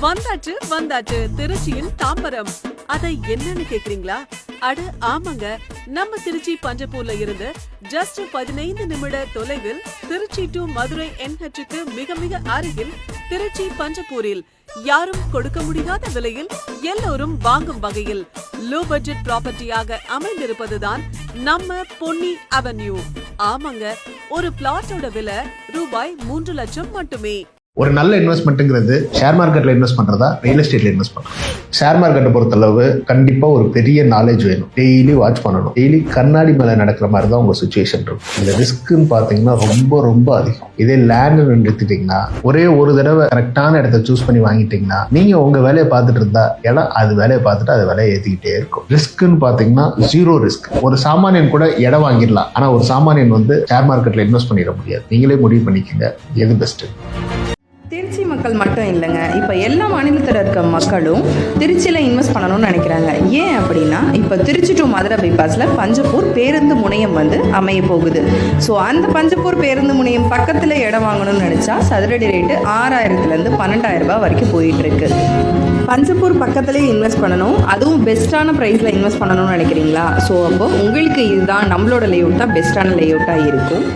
வந்தாச்சு வந்தாச்சு திருச்சியின் தாம்பரம். அதை என்னன்னு கேக்குறீங்களா? அட ஆமாங்க, நம்ம திருச்சி பஞ்சப்பூர்ல இருந்து ஜஸ்ட் 15 நிமிட தொலைவில் திருச்சி டு மதுரை NH-க்கு மிக மிக அருகில் திருச்சி பஞ்சப்பூரில் யாரும் கொடுக்க முடியாத விலையில் எல்லோரும் வாங்கும் வகையில் லோ பட்ஜெட் ப்ராப்பர்ட்டியாக அமைந்திருப்பதுதான் நம்ம பொன்னி அவென்யூ. ஆமாங்க, ஒரு பிளாட்டோட விலை ரூபாய் 3 லட்சம் மட்டுமே. ஒரு நல்ல இன்வெஸ்ட்மெண்ட்டுங்கிறது ஷேர் மார்க்கெட்டில் இன்வெஸ்ட் பண்ணுறதா, ரியல் எஸ்டேட்டில் இன்வெஸ்ட் பண்ணுறோம். ஷேர் மார்க்கெட்டை பொறுத்தளவு கண்டிப்பாக ஒரு பெரிய நாலேஜ் வேணும். டெய்லி வாட்ச் பண்ணணும். டெய்லி கண்ணாடி மேலே நடக்கிற மாதிரி தான் உங்கள் சுச்சுவேஷன் இருக்கும். இந்த ரிஸ்க்குன்னு பார்த்தீங்கன்னா ரொம்ப ரொம்ப அதிகம். இதே லேண்டுன்னு எடுத்துட்டிங்கன்னா ஒரே ஒரு தடவை கரெக்டான இடத்த சூஸ் பண்ணி வாங்கிட்டீங்கன்னா நீங்கள் உங்கள் வேலையை பார்த்துட்டு இருந்தா இடம் அது வேலையை பார்த்துட்டு அது வேலையை ஏற்றிக்கிட்டே இருக்கும். ரிஸ்க்குன்னு பார்த்தீங்கன்னா ஜீரோ ரிஸ்க். ஒரு சாமானியன் கூட இடம் வாங்கிடலாம், ஆனால் ஒரு சாமானியன் ஷேர் மார்க்கெட்டில் இன்வெஸ்ட் பண்ணிட முடியாது. நீங்களே முடிவு பண்ணிக்கங்க எது பெஸ்ட்டு. திருச்சி மக்கள் மட்டும் இல்லைங்க, இப்போ எல்லா மாநிலத்தில் இருக்க மக்களும் திருச்சியில் இன்வெஸ்ட் பண்ணணும்னு நினைக்கிறாங்க. ஏன் அப்படின்னா, இப்போ திருச்சி டு மதுரை பைபாஸில் பஞ்சப்பூர் பேருந்து முனையம் அமைய போகுது. ஸோ அந்த பஞ்சப்பூர் பேருந்து முனையம் பக்கத்தில் இடம் வாங்கணும்னு நினச்சா சதுரடி ரேட்டு 6000-லேருந்து 12,000 ரூபாய் வரைக்கும் போயிட்டுருக்கு. பஞ்சப்பூர் பக்கத்துலேயே இன்வெஸ்ட் பண்ணணும், அதுவும் பெஸ்ட்டான ப்ரைஸில் இன்வெஸ்ட் பண்ணணும்னு நினைக்கிறீங்களா? ஸோ அப்போ உங்களுக்கு இதுதான் நம்மளோட லேஅவுட் தான் பெஸ்ட்டான லேஅவுட்டாக இருக்கும்.